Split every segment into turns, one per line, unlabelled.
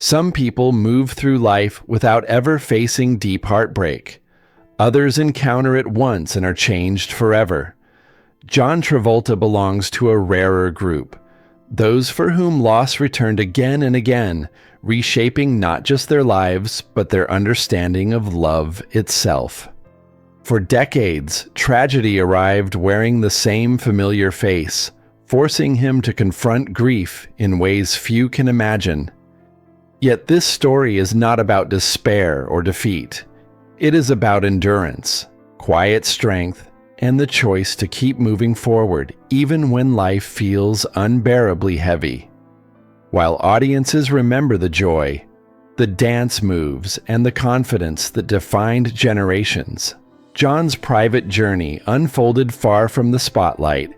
Some people move through life without ever facing deep heartbreak. Others encounter it once and are changed forever. John Travolta belongs to a rarer group, those for whom loss returned again and again, reshaping not just their lives, but their understanding of love itself. For decades, tragedy arrived wearing the same familiar face, forcing him to confront grief in ways few can imagine. Yet this story is not about despair or defeat. It is about endurance, quiet strength, and the choice to keep moving forward even when life feels unbearably heavy. While audiences remember the joy, the dance moves, and the confidence that defined generations, John's private journey unfolded far from the spotlight.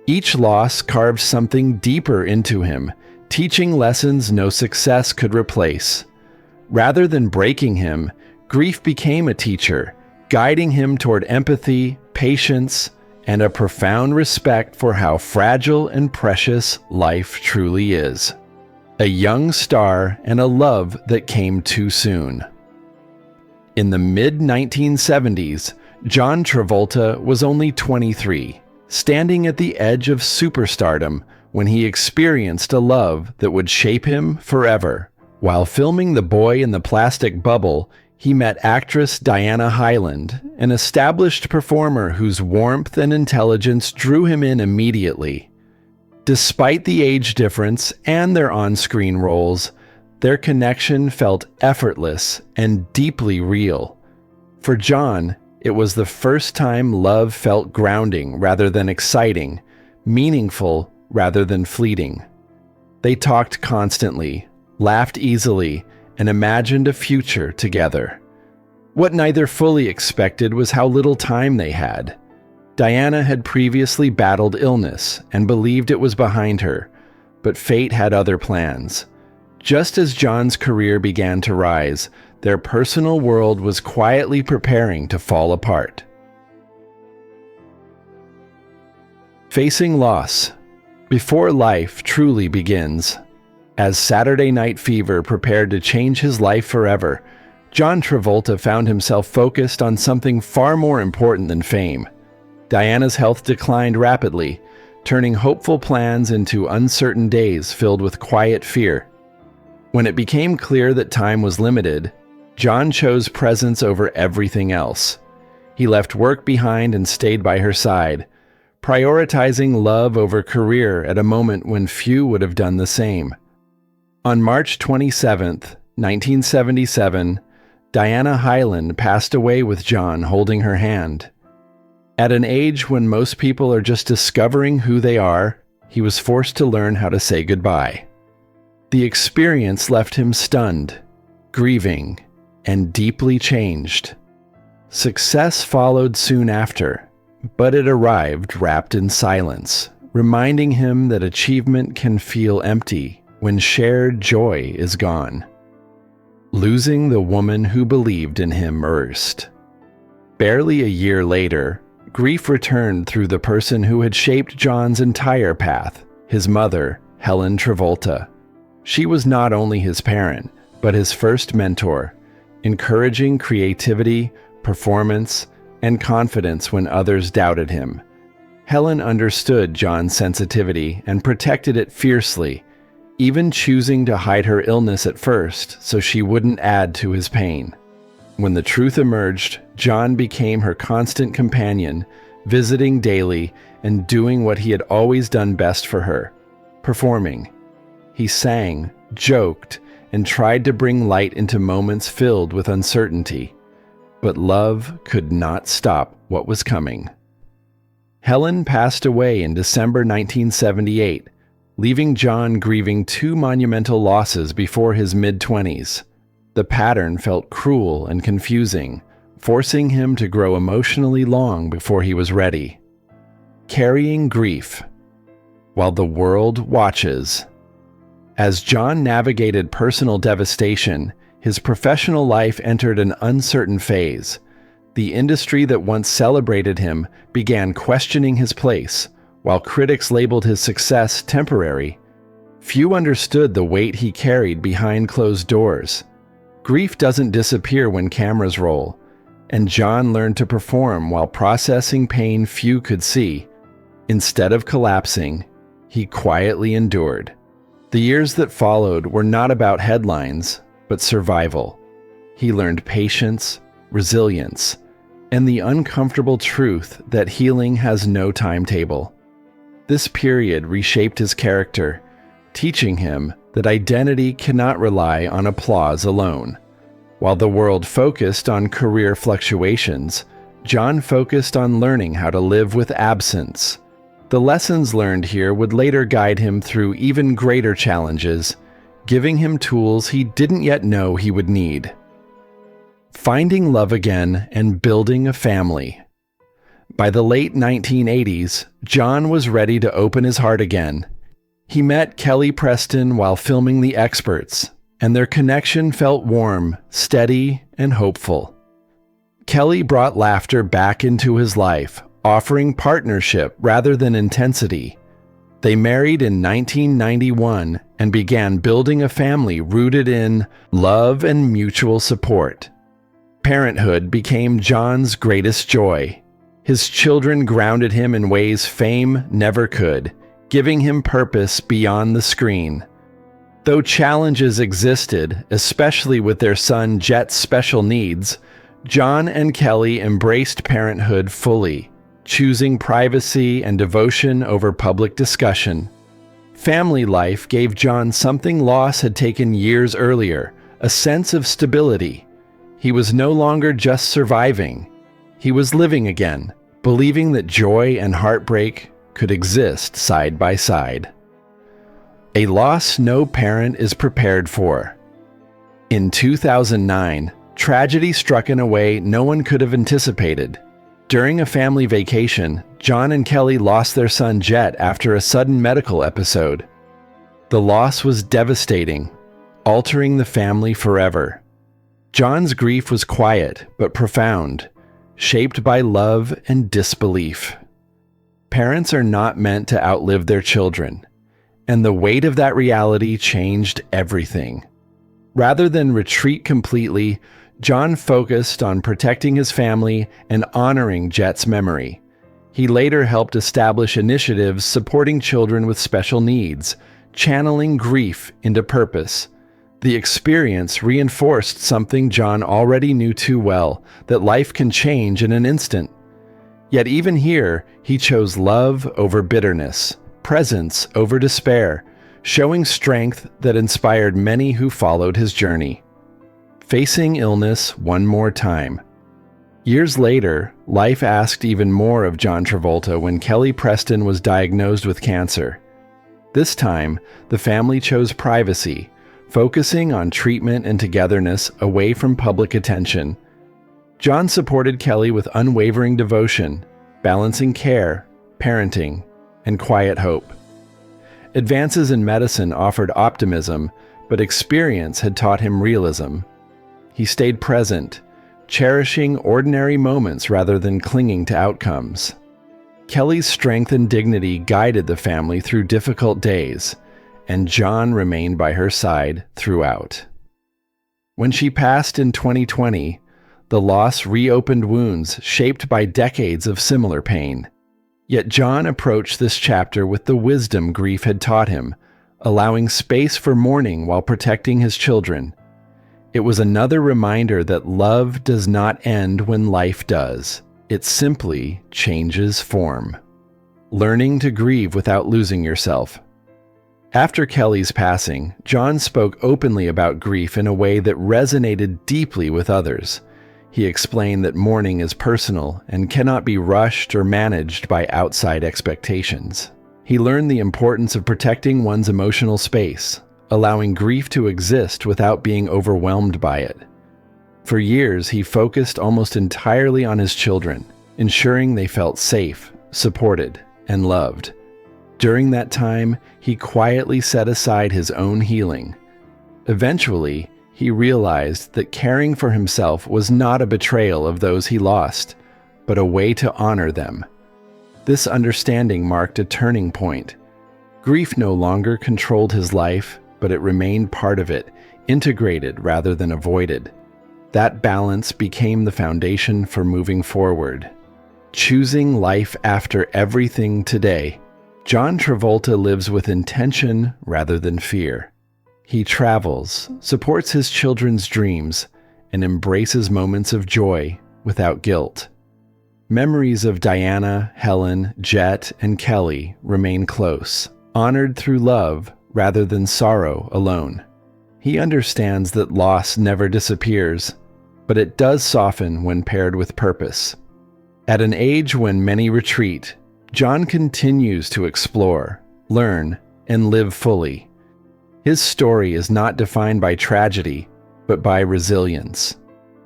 Each loss carved something deeper into him, teaching lessons no success could replace. Rather than breaking him, grief became a teacher, guiding him toward empathy, patience, and a profound respect for how fragile and precious life truly is. A young star and a love that came too soon. In the mid-1970s, John Travolta was only 23, standing at the edge of superstardom when he experienced a love that would shape him forever. While filming The Boy in the Plastic Bubble, he met actress Diana Hyland, an established performer whose warmth and intelligence drew him in immediately. Despite the age difference and their on-screen roles, their connection felt effortless and deeply real. For John, it was the first time love felt grounding rather than exciting, meaningful rather than fleeting. They talked constantly, laughed easily, and imagined a future together. What neither fully expected was how little time they had. Diana had previously battled illness and believed it was behind her, but fate had other plans. Just as John's career began to rise, their personal world was quietly preparing to fall apart. Facing loss. Before life truly begins. As Saturday Night Fever prepared to change his life forever, John Travolta found himself focused on something far more important than fame. Diana's health declined rapidly, turning hopeful plans into uncertain days filled with quiet fear. When it became clear that time was limited, John chose presence over everything else. He left work behind and stayed by her side, prioritizing love over career at a moment when few would have done the same. On March 27, 1977, Diana Hyland passed away with John holding her hand. At an age when most people are just discovering who they are, he was forced to learn how to say goodbye. The experience left him stunned, grieving, and deeply changed. Success followed soon after, but it arrived wrapped in silence, reminding him that achievement can feel empty when shared joy is gone. Losing the woman who believed in him erst. Barely a year later, grief returned through the person who had shaped John's entire path, his mother, Helen Travolta. She was not only his parent, but his first mentor, encouraging creativity, performance, and confidence when others doubted him. Helen understood John's sensitivity and protected it fiercely, even choosing to hide her illness at first so she wouldn't add to his pain. When the truth emerged, John became her constant companion, visiting daily and doing what he had always done best for her, performing. He sang, joked, and tried to bring light into moments filled with uncertainty. But love could not stop what was coming. Helen passed away in December 1978, leaving John grieving two monumental losses before his mid-20s. The pattern felt cruel and confusing, forcing him to grow emotionally long before he was ready. Carrying grief while the world watches. As John navigated personal devastation, his professional life entered an uncertain phase. The industry that once celebrated him began questioning his place, while critics labeled his success temporary. Few understood the weight he carried behind closed doors. Grief doesn't disappear when cameras roll, and John learned to perform while processing pain few could see. Instead of collapsing, he quietly endured. The years that followed were not about headlines, but survival. He learned patience, resilience, and the uncomfortable truth that healing has no timetable. This period reshaped his character, teaching him that identity cannot rely on applause alone. While the world focused on career fluctuations, John focused on learning how to live with absence. The lessons learned here would later guide him through even greater challenges, giving him tools he didn't yet know he would need. Finding love again and building a family. By the late 1980s, John was ready to open his heart again. He met Kelly Preston while filming The Experts, and their connection felt warm, steady, and hopeful. Kelly brought laughter back into his life, offering partnership rather than intensity. They married in 1991 and began building a family rooted in love and mutual support. Parenthood became John's greatest joy. His children grounded him in ways fame never could, giving him purpose beyond the screen. Though challenges existed, especially with their son Jett's special needs, John and Kelly embraced parenthood fully, choosing privacy and devotion over public discussion. Family life gave John something loss had taken years earlier, a sense of stability. He was no longer just surviving. He was living again, believing that joy and heartbreak could exist side by side. A loss no parent is prepared for. In 2009, tragedy struck in a way no one could have anticipated. During a family vacation, John and Kelly lost their son Jett after a sudden medical episode. The loss was devastating, altering the family forever. John's grief was quiet but profound, shaped by love and disbelief. Parents are not meant to outlive their children, and the weight of that reality changed everything. Rather than retreat completely, John focused on protecting his family and honoring Jett's memory. He later helped establish initiatives supporting children with special needs, channeling grief into purpose. The experience reinforced something John already knew too well, that life can change in an instant. Yet even here, he chose love over bitterness, presence over despair, showing strength that inspired many who followed his journey. Facing illness one more time. Years later, life asked even more of John Travolta when Kelly Preston was diagnosed with cancer. This time, the family chose privacy, focusing on treatment and togetherness away from public attention. John supported Kelly with unwavering devotion, balancing care, parenting, and quiet hope. Advances in medicine offered optimism, but experience had taught him realism. He stayed present, cherishing ordinary moments rather than clinging to outcomes. Kelly's strength and dignity guided the family through difficult days, and John remained by her side throughout. When she passed in 2020, the loss reopened wounds shaped by decades of similar pain. Yet John approached this chapter with the wisdom grief had taught him, allowing space for mourning while protecting his children. It was another reminder that love does not end when life does. It simply changes form. Learning to grieve without losing yourself. After Kelly's passing, John spoke openly about grief in a way that resonated deeply with others. He explained that mourning is personal and cannot be rushed or managed by outside expectations. He learned the importance of protecting one's emotional space, allowing grief to exist without being overwhelmed by it. For years, he focused almost entirely on his children, ensuring they felt safe, supported, and loved. During that time, he quietly set aside his own healing. Eventually, he realized that caring for himself was not a betrayal of those he lost, but a way to honor them. This understanding marked a turning point. Grief no longer controlled his life, but it remained part of it, integrated rather than avoided. That balance became the foundation for moving forward. Choosing life after everything today, John Travolta lives with intention rather than fear. He travels, supports his children's dreams, and embraces moments of joy without guilt. Memories of Diana, Helen, Jett, and Kelly remain close, honored through love rather than sorrow alone. He understands that loss never disappears, but it does soften when paired with purpose. At an age when many retreat, John continues to explore, learn, and live fully. His story is not defined by tragedy, but by resilience.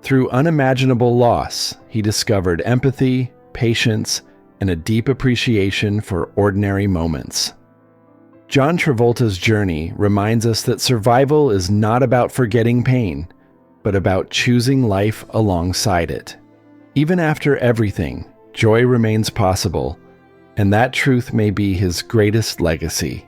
Through unimaginable loss, he discovered empathy, patience, and a deep appreciation for ordinary moments. John Travolta's journey reminds us that survival is not about forgetting pain, but about choosing life alongside it. Even after everything, joy remains possible, and that truth may be his greatest legacy.